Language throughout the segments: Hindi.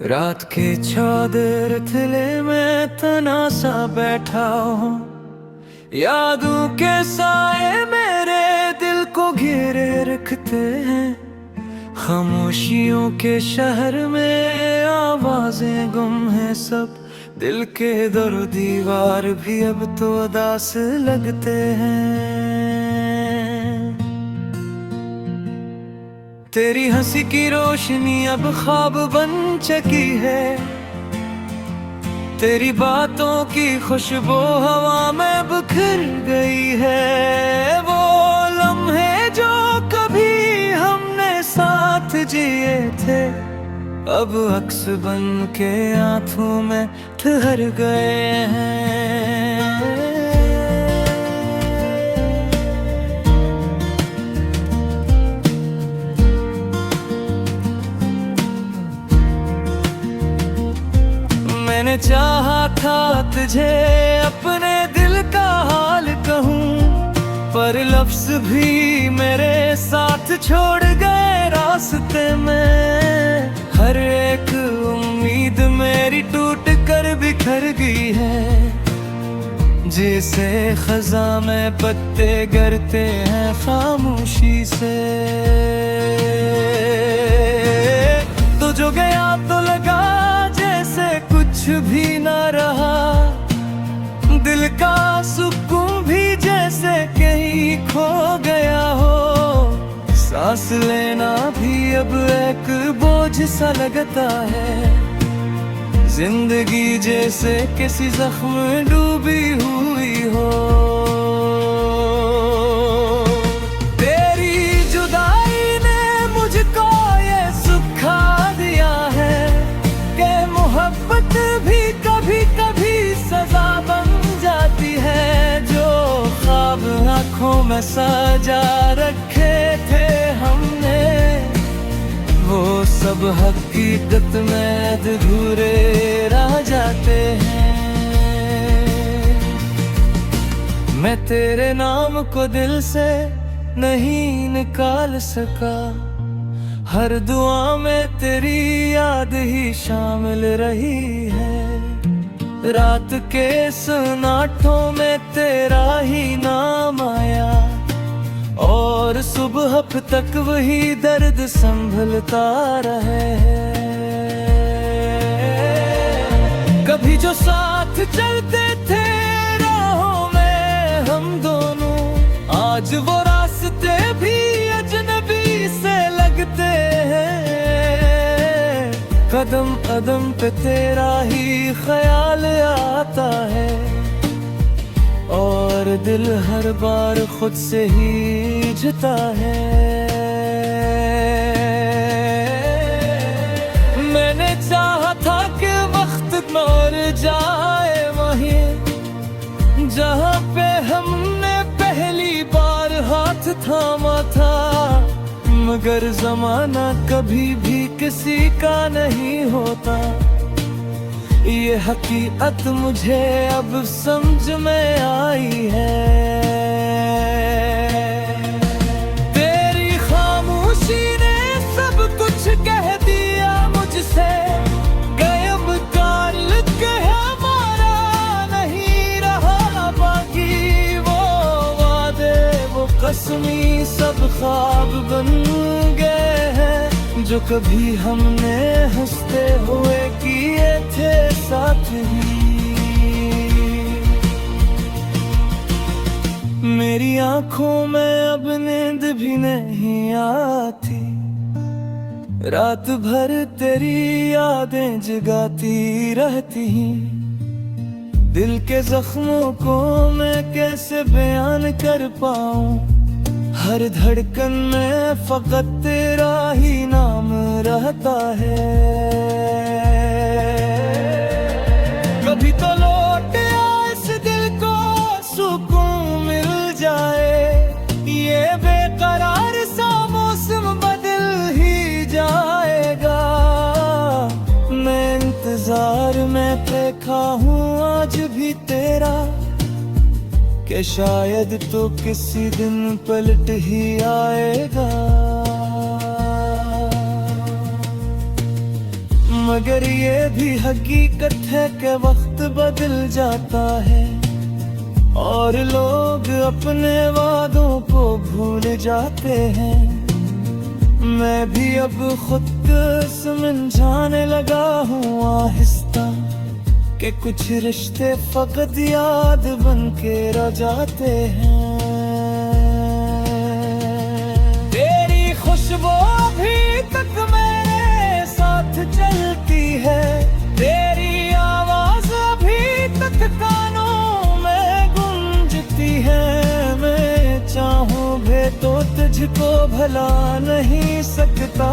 रात के चादर थले में तना सा बैठा हूँ। यादों के साए मेरे दिल को घेरे रखते हैं। खामोशियों के शहर में आवाजें गुम हैं सब। दिल के दर दीवार भी अब तो उदास लगते हैं। तेरी हंसी की रोशनी अब ख्वाब बन चुकी है। तेरी बातों की खुशबू हवा में बिखर गई है। वो लम्हे जो कभी हमने साथ जिए थे अब अक्स बन के आंखों में ठहर गए हैं। मैंने चाहा था तुझे अपने दिल का हाल कहूँ, पर लफ्ज़ भी मेरे साथ छोड़ गए रास्ते में। हर एक उम्मीद मेरी टूट कर बिखर गई है। जैसे खज़ां में पत्ते गिरते हैं खामोशी से। तो जो गया तो लगा जैसे कुछ भी ना रहा। दिल का सुकून भी जैसे कहीं खो गया हो। सांस लेना भी अब एक बोझ सा लगता है। जिंदगी जैसे किसी जख्म में डूबी हुई हो। तेरी जुदाई ने मुझको ये सिखा दिया है कि मोहब्बत भी कभी कभी सजा बन जाती है। जो ख्वाब आँखों में सजा रखे थे हमने, वो सब हकीकत में अधूरे रह जाते हैं। मैं तेरे नाम को दिल से नहीं निकाल सका। हर दुआ में तेरी याद ही शामिल रही है। रात के सन्नाटों में तेरा ही नाम आया, और सुबह तक वही दर्द संभलता रहे। कभी जो साथ चलते थे राहों में हम दोनों, आज वो रास्ते भी अजनबी से लगते हैं। कदम कदम पे तेरा ही ख्याल आता है, और दिल हर बार खुद से ही झुकता है। मैंने चाहा था कि वक्त मर जाए वहीं जहाँ पे हमने पहली बार हाथ थामा था। मगर जमाना कभी भी किसी का नहीं होता। ये हकीकत मुझे अब समझ में आई है। तेरी खामोशी ने सब कुछ कह दिया मुझसे। गायब ताल्लुक हमारा नहीं रहा बाकी। वो वादे वो कसमी सब ख्वाब बन गए हैं, जो कभी हमने हंसते हुए किए थे साथ ही। मेरी आंखों में अब नींद भी नहीं आती। रात भर तेरी यादें जगाती रहती। दिल के जख्मों को मैं कैसे बयान कर पाऊं। हर धड़कन में फकत तेरा ही नाम रहता है। कभी तो लौट आ इस दिल को सुकून मिल जाए। ये बेकरार सा मौसम बदल ही जाएगा। मैं इंतजार में देखा हूँ आज भी तेरा, कि शायद तो किसी दिन पलट ही आएगा। मगर ये भी हकीकत है कि वक्त बदल जाता है और लोग अपने वादों को भूल जाते हैं। मैं भी अब खुद समझाने लगा हूँ आहिस्ता कि कुछ रिश्ते फकत याद बन के रह जाते हैं। तेरी खुशबू अभी तक मेरे साथ चलती है, तेरी आवाज अभी तक कानों में गूंजती है। मैं चाहूं भी तो तुझको भला नहीं सकता,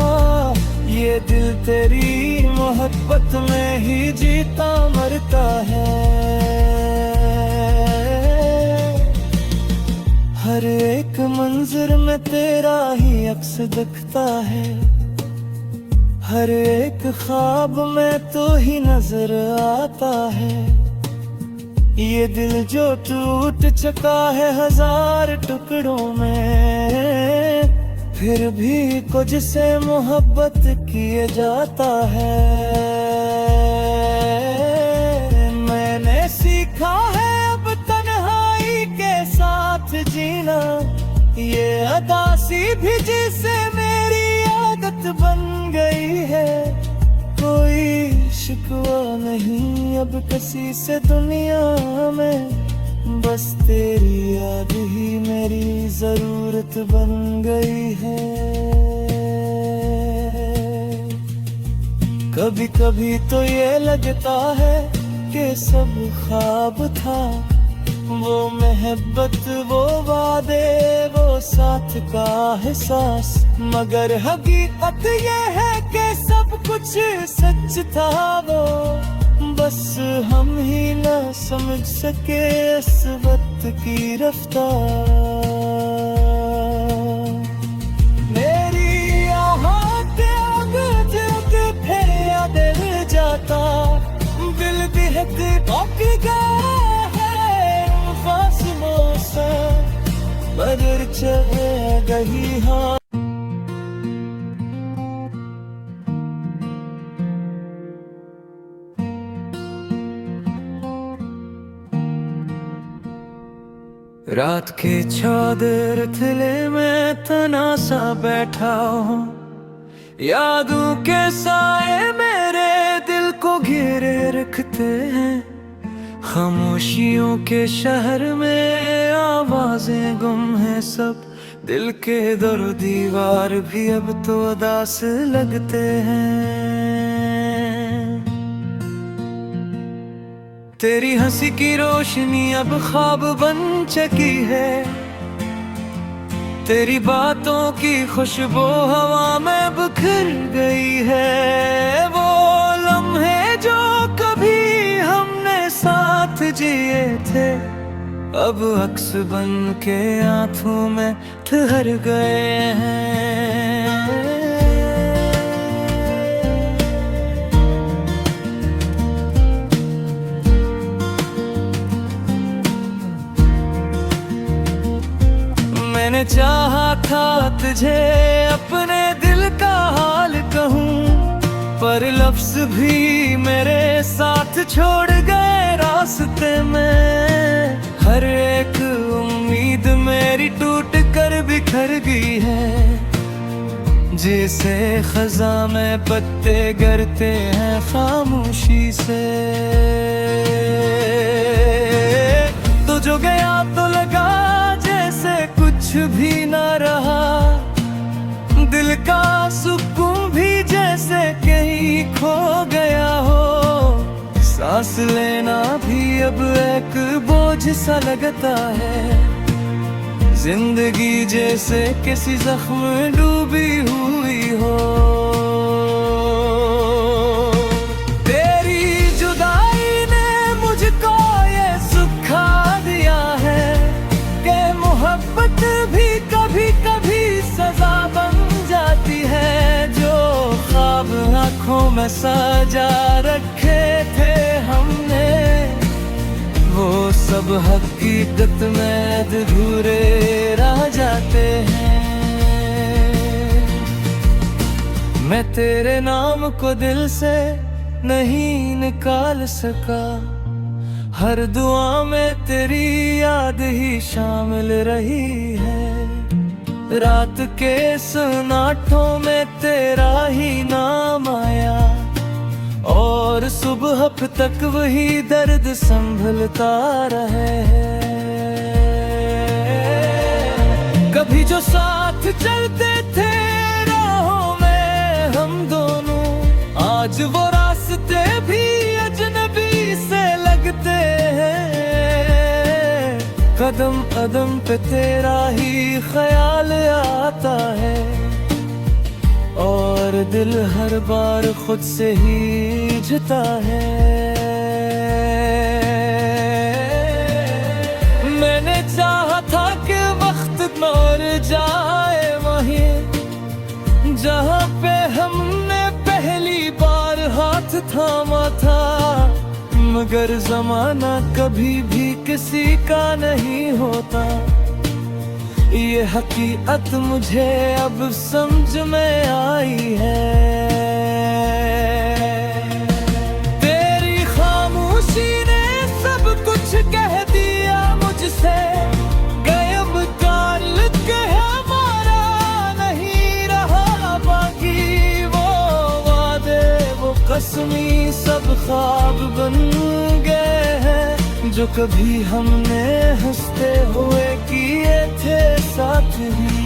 ये दिल तेरी मोहब्बत में ही जीता मरता है। हर एक मंजर में तेरा ही अक्स दिखता है, हर एक ख्वाब में तो ही नजर आता है। ये दिल जो टूट चुका है हजार टुकड़ों में, फिर भी कुछ से मोहब्बत किए जाता है। मैंने सीखा है अब तन्हाई के साथ जीना, ये अदासी भी जिसे मेरी आदत बन गई है। कोई शिकवा नहीं अब किसी से दुनिया में, बस तेरी याद ही मेरी जरूरत बन गई है। कभी कभी तो ये लगता है कि सब ख्वाब था, वो मोहब्बत वो वादे वो साथ का एहसास, मगर हकीकत ये है कि सब कुछ सच था वो, बस हम ही ना समझ सके इस वक्त की रफ्तार। मेरी आहों त्याग जग फिर याद जाता, दिल दिहत पक गया है फासलों से, बदर चले गई हाँ। रात के चादर तले में तना सा बैठा हूँ, यादों के साए मेरे दिल को घेरे रखते हैं। खामोशियों के शहर में आवाजें गुम हैं सब, दिल के दर दीवार भी अब तो उदास लगते हैं। तेरी हंसी की रोशनी अब ख्वाब बन चुकी है, तेरी बातों की खुशबू हवा में बिखर गई है। वो लम्हे जो कभी हमने साथ जिए थे, अब अक्स बन के आंखों में ठहर गए हैं। मैंने चाहा था तुझे अपने दिल का हाल कहूँ, पर लफ्ज भी मेरे साथ छोड़ गए रास्ते में। हर एक उम्मीद मेरी टूट कर बिखर गई है, जैसे खज़ा में पत्ते गिरते हैं खामोशी से। तो जो गया तो लगा जैसे कुछ भी ना रहा, दिल का सुकून भी जैसे कहीं खो गया हो। सांस लेना भी अब एक बोझ सा लगता है, जिंदगी जैसे किसी जख्म में डूबी हुई हो। तेरी जुदाई ने मुझको ये सिखा दिया है कि मोहब्बत भी कभी कभी सजा बन जाती है। जो ख्वाब आँखों में सजा रखे थे हमने, वो सब हकीकत में अधूरे रह जाते हैं। मैं तेरे नाम को दिल से नहीं निकाल सका। हर दुआ में तेरी याद ही शामिल रही है। रात के सन्नाटों में तेरा ही नाम आया, और सुबह तक वही दर्द संभलता रहे। कभी जो साथ चलते थे राहों में हम दोनों, आज वो रास्ते भी अजनबी से लगते हैं। कदम कदम पे तेरा ही ख्याल आता है, और दिल हर बार खुद से ही झुकता है। मैंने चाहा था कि वक्त और जाए वहीं जहाँ पे हमने पहली बार हाथ थामा था, मगर जमाना कभी भी किसी का नहीं होता। ये हकीकत मुझे अब समझ में आई है। तेरी खामोशी ने सब कुछ कह दिया मुझसे, गायब ताल्लुक हमारा नहीं रहा बाकी। वो वादे वो कसमी सब ख्वाब बन गए हैं, जो कभी हमने हंसते हुए किए थे साथ ही।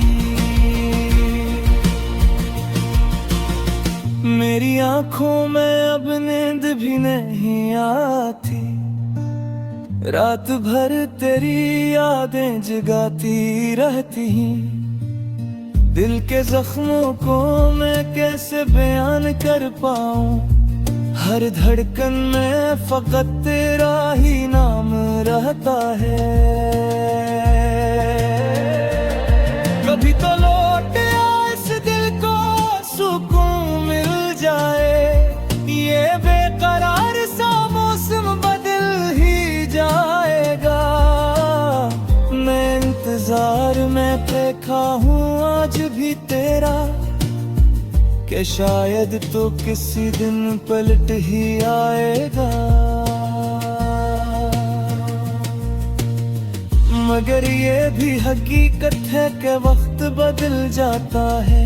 मेरी आंखों में अब नींद भी नहीं आती, रात भर तेरी यादें जगाती रहती। दिल के जख्मों को मैं कैसे बयान कर पाऊं, हर धड़कन में फकत तेरा ही नाम रहता है। कभी तो लौट आ इस दिल को सुकून मिल जाए, ये बेकरार सा मौसम बदल ही जाएगा। मैं इंतजार में देखा हूँ आज भी तेरा, कि शायद तो किसी दिन पलट ही आएगा। मगर ये भी हकीकत है कि वक्त बदल जाता है,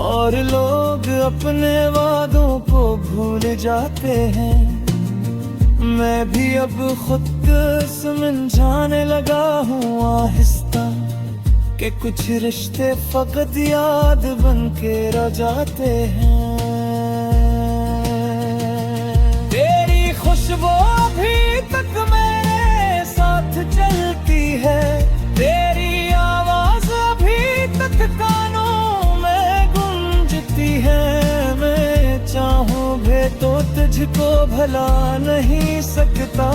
और लोग अपने वादों को भूल जाते हैं। मैं भी अब खुद को समझाने लगा हूँ आहिस्ता, कि कुछ रिश्ते फकत याद बन के रह जाते हैं। तेरी खुशबू अभी तक मेरे साथ चलती है, तेरी आवाज अभी तक कानों में गूंजती है। मैं चाहूं भी तो तुझको भला नहीं सकता,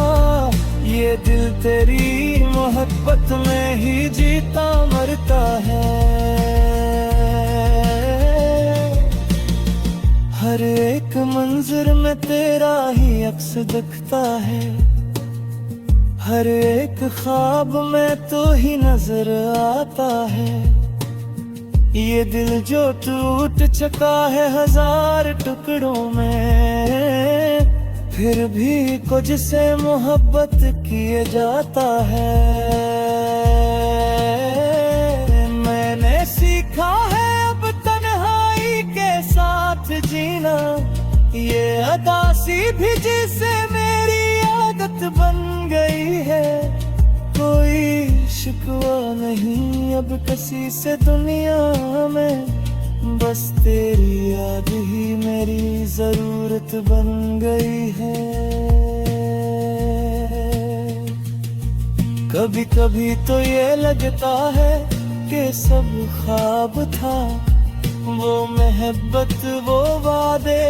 ये दिल तेरी मोहब्बत में ही जीता मरता है। हर एक मंजर में तेरा ही अक्स दिखता है, हर एक ख्वाब में तो ही नजर आता है। ये दिल जो टूट चुका है हजार टुकड़ों में, फिर भी कुछ से मोहब्बत किए जाता है। मैंने सीखा है अब तन्हाई के साथ जीना, ये अदा सीधी जिसे मेरी आदत बन गई है। कोई शिकवा नहीं अब किसी से दुनिया में, बस तेरी याद ही मेरी जरूरत बन गई है। कभी कभी तो ये लगता है कि सब ख्वाब था, वो मोहब्बत वो वादे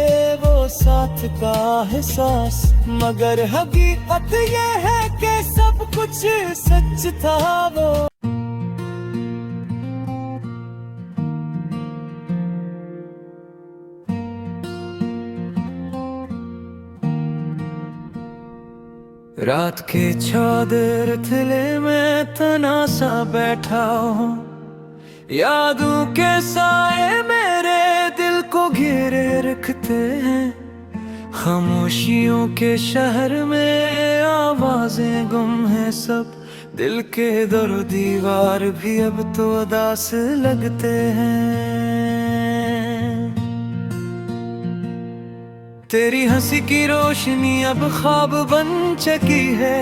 वो साथ का एहसास। मगर हकीकत ये है कि सब कुछ सच था वो। रात के चादर तले में तनासा बैठा हूँ, यादों के साए मेरे दिल को घेरे रखते हैं। खामोशियों के शहर में आवाजें गुम हैं सब, दिल के दर दीवार भी अब तो उदास लगते हैं। तेरी हंसी की रोशनी अब ख्वाब बन चुकी है,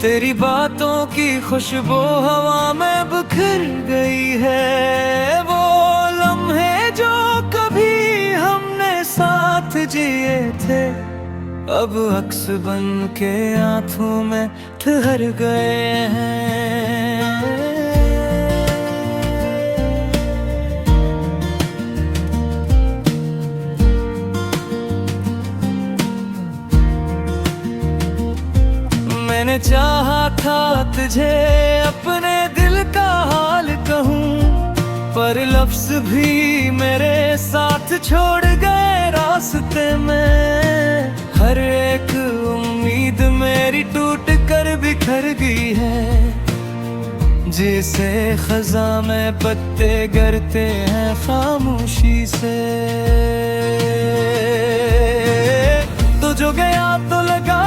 तेरी बातों की खुशबू हवा में बिखर गई है। वो लम्हे जो कभी हमने साथ जिए थे, अब अक्स बन के आंखों में ठहर गए हैं। मैंने चाहा था तुझे अपने दिल का हाल कहूँ, पर लफ्ज भी मेरे साथ छोड़ गए रास्ते में। हर एक उम्मीद मेरी टूट कर बिखर गई है, जैसे खज़ां में पत्ते गिरते हैं खामोशी से। तो जो गया तो लगा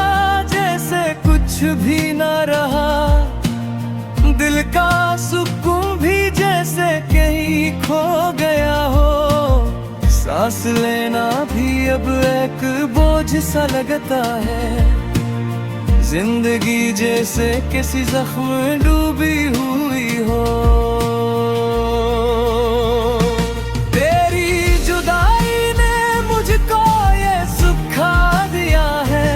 जैसे कुछ भी ना रहा, दिल का सुकून भी जैसे कहीं खो गया हो। सांस लेना भी अब एक बोझ सा लगता है, जिंदगी जैसे किसी जख्म में डूबी हुई हो। तेरी जुदाई ने मुझको ये सिखा दिया है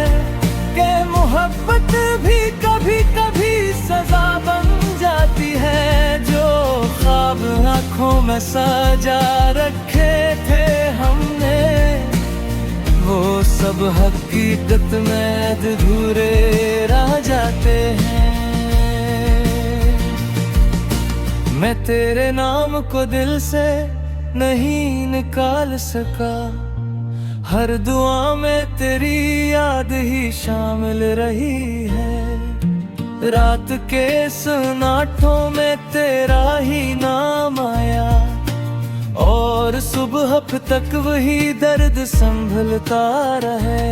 कि मोहब्बत भी कभी कभी सजा बन जाती है। जो ख्वाब आँखों में सजा रखे थे हमने, वो सब हकीकत में अधूरे रह जाते हैं। मैं तेरे नाम को दिल से नहीं निकाल सका, हर दुआ में तेरी याद ही शामिल रही है। रात के सन्नाटों में तेरा ही नाम आया, और सुबह तक वही दर्द संभलता रहे।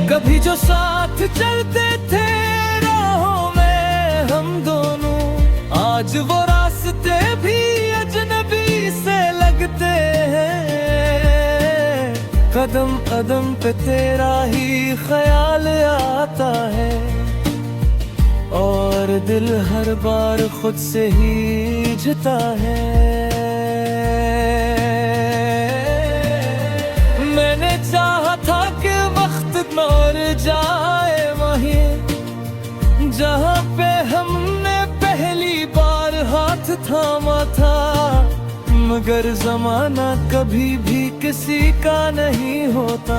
कभी जो साथ चलते थे राहों में हम दोनों, आज वो रास्ते भी अजनबी से लगते हैं। कदम कदम पे तेरा ही ख्याल आता है, और दिल हर बार खुद से ही झुकता है। मैंने चाहा था कि वक्त लौट जाए वहीं जहाँ पे हमने पहली बार हाथ थामा था, मगर जमाना कभी भी किसी का नहीं होता।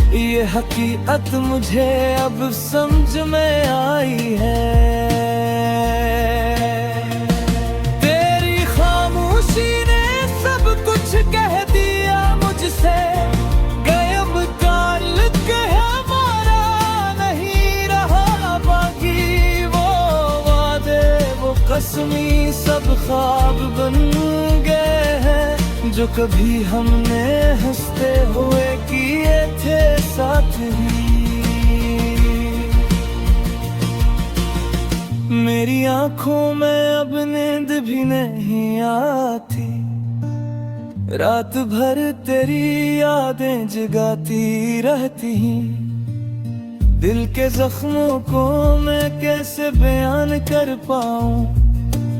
ये हकीकत मुझे अब समझ में आई है। तेरी खामोशी ने सब कुछ कह दिया मुझसे, गायब ताल्लुक हमारा नहीं रहा बाकी। वो वादे वो कसमी सब ख्वाब बन गए हैं, जो कभी हमने हंसते हुए किए थे साथ ही। मेरी आंखों में अब नींद भी नहीं आती, रात भर तेरी यादें जगाती रहती। दिल के जख्मों को मैं कैसे बयान कर पाऊं,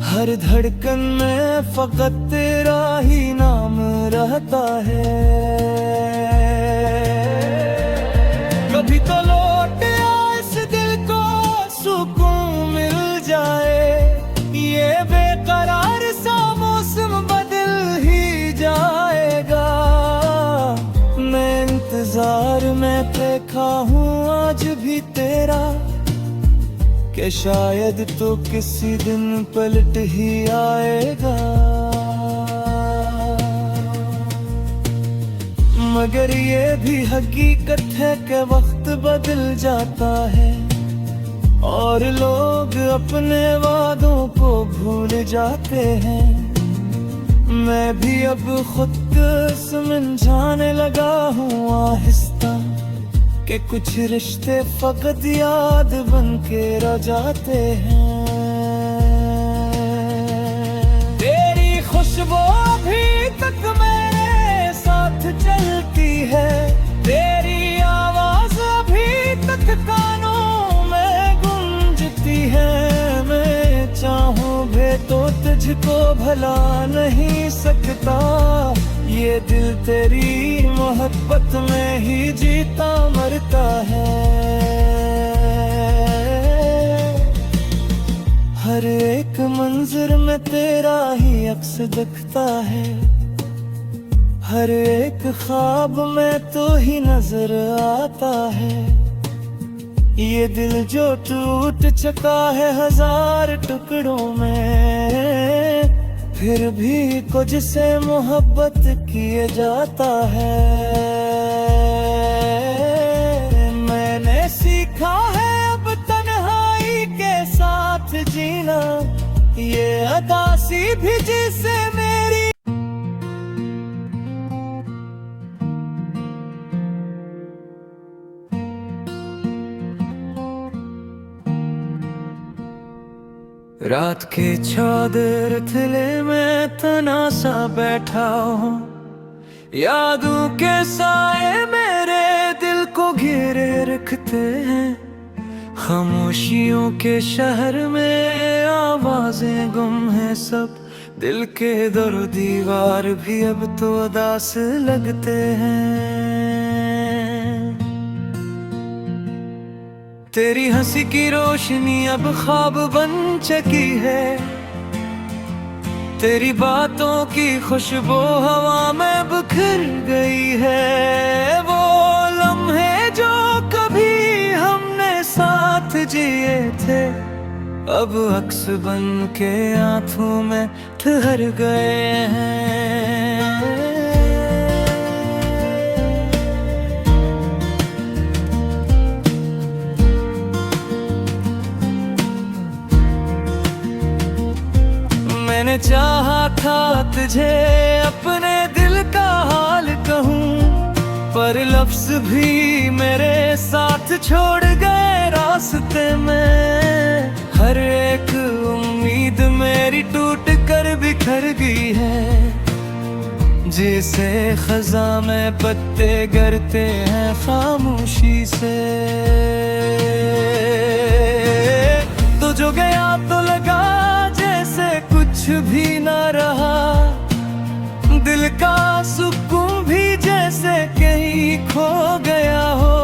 हर धड़कन में फकत तेरा ही नाम रहता है। कभी तो लौट आ इस दिल को सुकून मिल जाए, ये बेकरार सा मौसम बदल ही जाएगा। मैं इंतजार में देखा हूँ आज भी तेरा, कि शायद तो किसी दिन पलट ही आएगा। मगर ये भी हकीकत है कि वक्त बदल जाता है, और लोग अपने वादों को भूल जाते हैं। मैं भी अब खुद समझाने लगा हूँ आहिस्ता कि कुछ रिश्ते फकत याद बन के रह जाते हैं। तेरी खुशबू अभी तक मेरे साथ चलती है, तेरी आवाज अभी तक कानों में गूंजती है। मैं चाहूं भी तो तुझको भला नहीं सकता, ये दिल तेरी मोहब्बत में ही जीता मरता है। हर एक मंजर में तेरा ही अक्स दिखता है, हर एक ख्वाब में तो ही नजर आता है। ये दिल जो टूट चुका है हजार टुकड़ों में, फिर भी कुछ से मोहब्बत किए जाता है। मैंने सीखा है अब तन्हाई के साथ जीना, ये अदासी भी जिसे मेरी रात के चादर थले में तनासा बैठा हूँ, यादों के साए मेरे दिल को घेरे रखते हैं। खामोशियों के शहर में आवाजें गुम हैं सब, दिल के दर दीवार भी अब तो उदास लगते हैं। तेरी हंसी की रोशनी अब ख्वाब बन चुकी है, तेरी बातों की खुशबू हवा में बिखर गई है। वो लम्हे जो कभी हमने साथ जिए थे, अब अक्स बन के आंखों में ठहर गए हैं। मैंने चाहा था तुझे अपने दिल का हाल कहूँ, पर लफ्ज भी मेरे साथ छोड़ गए रास्ते में। हर एक उम्मीद मेरी टूट कर बिखर गई है, जैसे खज़ां में पत्ते गिरते हैं खामोशी से। तो जो गया तो लगा जैसे कुछ भी न रहा, दिल का सुकून भी जैसे कहीं खो गया हो।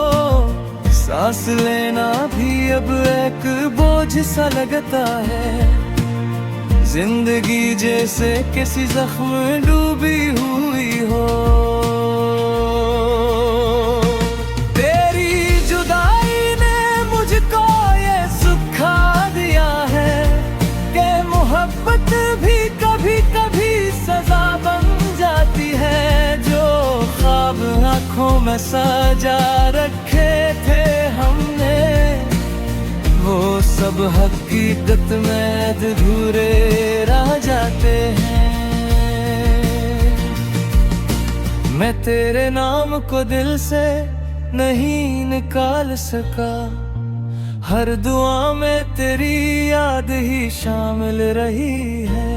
सांस लेना भी अब एक बोझ सा लगता है, जिंदगी जैसे किसी जख्म में डूबी हुई हो। तेरी जुदाई ने मुझको ये सिखा दिया है कि मोहब्बत भी कभी कभी सजा बन जाती है। जो ख्वाब आँखों में सजा रखे थे हमने, वो सब हकीकत में अधूरे रह जाते हैं। मैं तेरे नाम को दिल से नहीं निकाल सका, हर दुआ में तेरी याद ही शामिल रही है।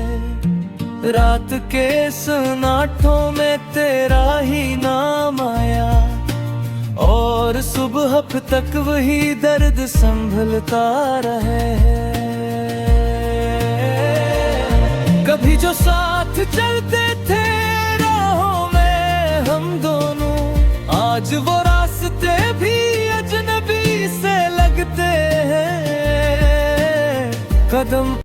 रात के सन्नाटों में तेरा ही नाम आया, और सुबह तक वही दर्द संभलता रहे। कभी जो साथ चलते थे राहों में हम दोनों, आज वो रास्ते भी अजनबी से लगते हैं। कदम